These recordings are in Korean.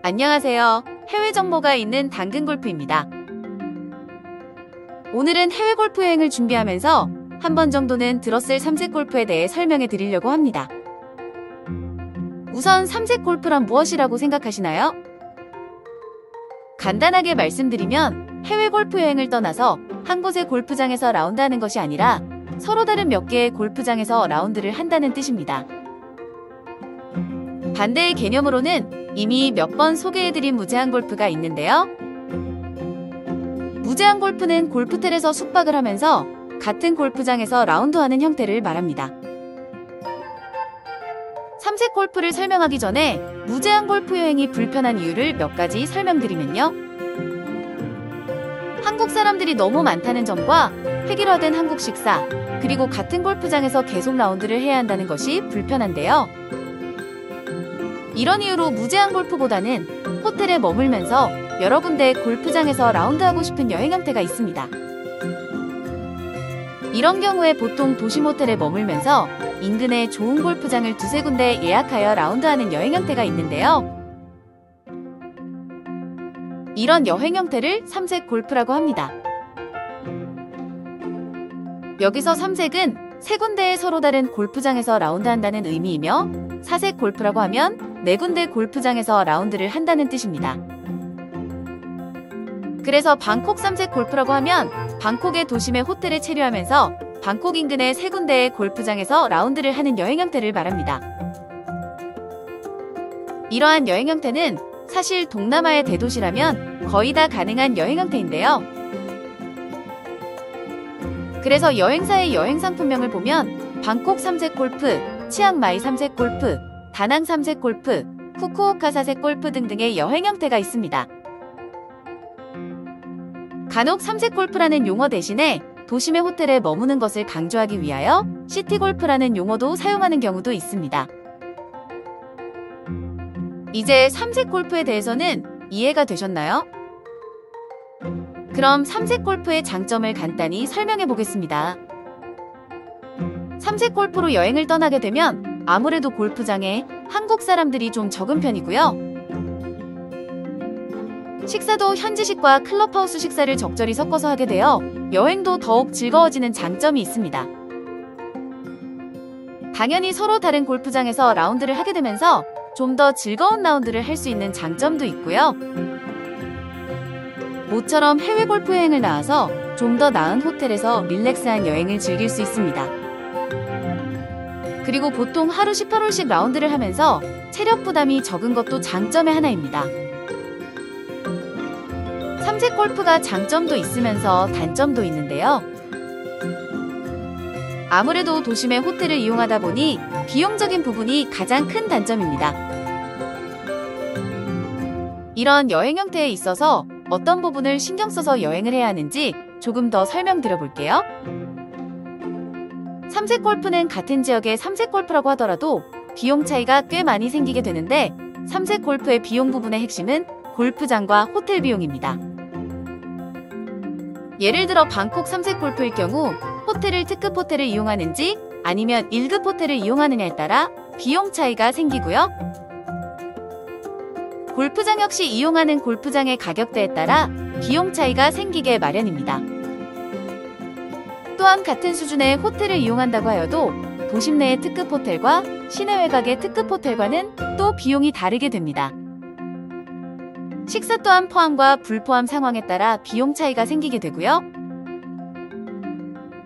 안녕하세요. 해외 정보가 있는 당근골프입니다. 오늘은 해외 골프 여행을 준비하면서 한 번 정도는 들었을 삼색 골프에 대해 설명해 드리려고 합니다. 우선 삼색 골프란 무엇이라고 생각하시나요? 간단하게 말씀드리면 해외 골프 여행을 떠나서 한 곳의 골프장에서 라운드하는 것이 아니라 서로 다른 몇 개의 골프장에서 라운드를 한다는 뜻입니다. 반대의 개념으로는 이미 몇 번 소개해드린 무제한 골프가 있는데요. 무제한 골프는 골프텔에서 숙박을 하면서 같은 골프장에서 라운드하는 형태를 말합니다. 삼색 골프를 설명하기 전에 무제한 골프 여행이 불편한 이유를 몇 가지 설명드리면요. 한국 사람들이 너무 많다는 점과 획일화된 한국 식사, 그리고 같은 골프장에서 계속 라운드를 해야 한다는 것이 불편한데요. 이런 이유로 무제한 골프보다는 호텔에 머물면서 여러 군데의 골프장에서 라운드하고 싶은 여행 형태가 있습니다. 이런 경우에 보통 도시 모텔에 머물면서 인근에 좋은 골프장을 두세 군데 예약하여 라운드하는 여행 형태가 있는데요. 이런 여행 형태를 삼색 골프라고 합니다. 여기서 삼색은 세 군데의 서로 다른 골프장에서 라운드한다는 의미이며, 사색 골프라고 하면 네 군데 골프장에서 라운드를 한다는 뜻입니다. 그래서 방콕 삼색 골프라고 하면 방콕의 도심의 호텔에 체류하면서 방콕 인근의 세 군데의 골프장에서 라운드를 하는 여행 형태를 말합니다. 이러한 여행 형태는 사실 동남아의 대도시라면 거의 다 가능한 여행 형태인데요. 그래서 여행사의 여행 상품명을 보면 방콕 삼색 골프, 치앙마이 삼색 골프, 다낭 삼색 골프, 후쿠오카 사색 골프 등등의 여행 형태가 있습니다. 간혹 삼색 골프라는 용어 대신에 도심의 호텔에 머무는 것을 강조하기 위하여 시티 골프라는 용어도 사용하는 경우도 있습니다. 이제 삼색 골프에 대해서는 이해가 되셨나요? 그럼 삼색 골프의 장점을 간단히 설명해 보겠습니다. 삼색 골프로 여행을 떠나게 되면 아무래도 골프장에 한국 사람들이 좀 적은 편이고요. 식사도 현지식과 클럽하우스 식사를 적절히 섞어서 하게 되어 여행도 더욱 즐거워지는 장점이 있습니다. 당연히 서로 다른 골프장에서 라운드를 하게 되면서 좀 더 즐거운 라운드를 할 수 있는 장점도 있고요. 모처럼 해외 골프 여행을 나와서 좀 더 나은 호텔에서 릴렉스한 여행을 즐길 수 있습니다. 그리고 보통 하루 18홀씩 라운드를 하면서 체력 부담이 적은 것도 장점의 하나입니다. 삼색 골프가 장점도 있으면서 단점도 있는데요. 아무래도 도심의 호텔을 이용하다 보니 비용적인 부분이 가장 큰 단점입니다. 이런 여행 형태에 있어서 어떤 부분을 신경 써서 여행을 해야 하는지 조금 더 설명드려 볼게요. 삼색 골프는 같은 지역의 삼색 골프라고 하더라도 비용 차이가 꽤 많이 생기게 되는데, 삼색 골프의 비용 부분의 핵심은 골프장과 호텔 비용입니다. 예를 들어 방콕 삼색 골프일 경우 호텔을 특급 호텔을 이용하는지 아니면 1급 호텔을 이용하느냐에 따라 비용 차이가 생기고요. 골프장 역시 이용하는 골프장의 가격대에 따라 비용 차이가 생기게 마련입니다. 또한 같은 수준의 호텔을 이용한다고 하여도 도심 내의 특급 호텔과 시내 외곽의 특급 호텔과는 또 비용이 다르게 됩니다. 식사 또한 포함과 불포함 상황에 따라 비용 차이가 생기게 되고요.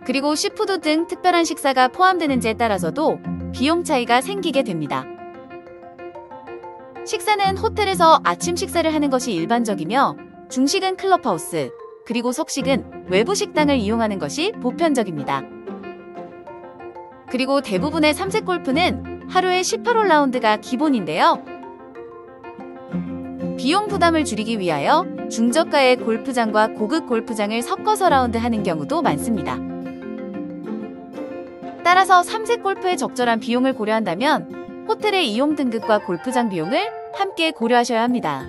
그리고 시푸드 등 특별한 식사가 포함되는지에 따라서도 비용 차이가 생기게 됩니다. 식사는 호텔에서 아침 식사를 하는 것이 일반적이며, 중식은 클럽하우스, 그리고 석식은 외부 식당을 이용하는 것이 보편적입니다. 그리고 대부분의 삼색 골프는 하루에 18홀 라운드가 기본인데요. 비용 부담을 줄이기 위하여 중저가의 골프장과 고급 골프장을 섞어서 라운드하는 경우도 많습니다. 따라서 삼색 골프의 적절한 비용을 고려한다면 호텔의 이용 등급과 골프장 비용을 함께 고려하셔야 합니다.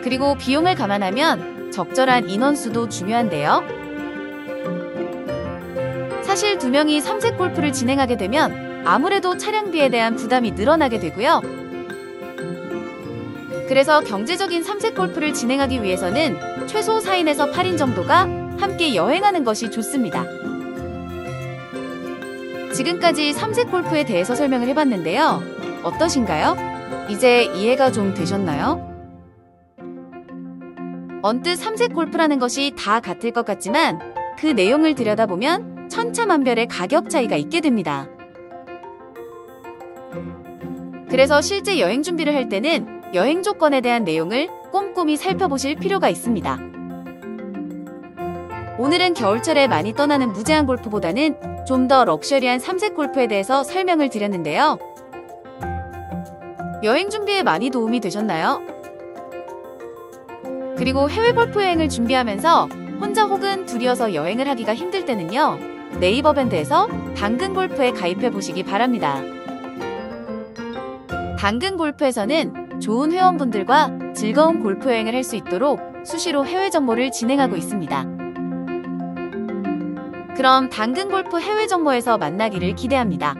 그리고 비용을 감안하면 적절한 인원수도 중요한데요. 사실 2명이 삼색 골프를 진행하게 되면 아무래도 차량비에 대한 부담이 늘어나게 되고요. 그래서 경제적인 3색 골프를 진행하기 위해서는 최소 4인에서 8인 정도가 함께 여행하는 것이 좋습니다. 지금까지 3색 골프에 대해서 설명을 해봤는데요. 어떠신가요? 이제 이해가 좀 되셨나요? 언뜻 3색 골프라는 것이 다 같을 것 같지만 그 내용을 들여다보면 천차만별의 가격 차이가 있게 됩니다. 그래서 실제 여행 준비를 할 때는 여행 조건에 대한 내용을 꼼꼼히 살펴보실 필요가 있습니다. 오늘은 겨울철에 많이 떠나는 무제한 골프보다는 좀 더 럭셔리한 3색 골프에 대해서 설명을 드렸는데요. 여행 준비에 많이 도움이 되셨나요? 그리고 해외 골프 여행을 준비하면서 혼자 혹은 둘이어서 여행을 하기가 힘들 때는요. 네이버 밴드에서 당근 골프에 가입해 보시기 바랍니다. 당근 골프에서는 좋은 회원분들과 즐거운 골프 여행을 할 수 있도록 수시로 해외 정모를 진행하고 있습니다. 그럼 당근 골프 해외 정모에서 만나기를 기대합니다.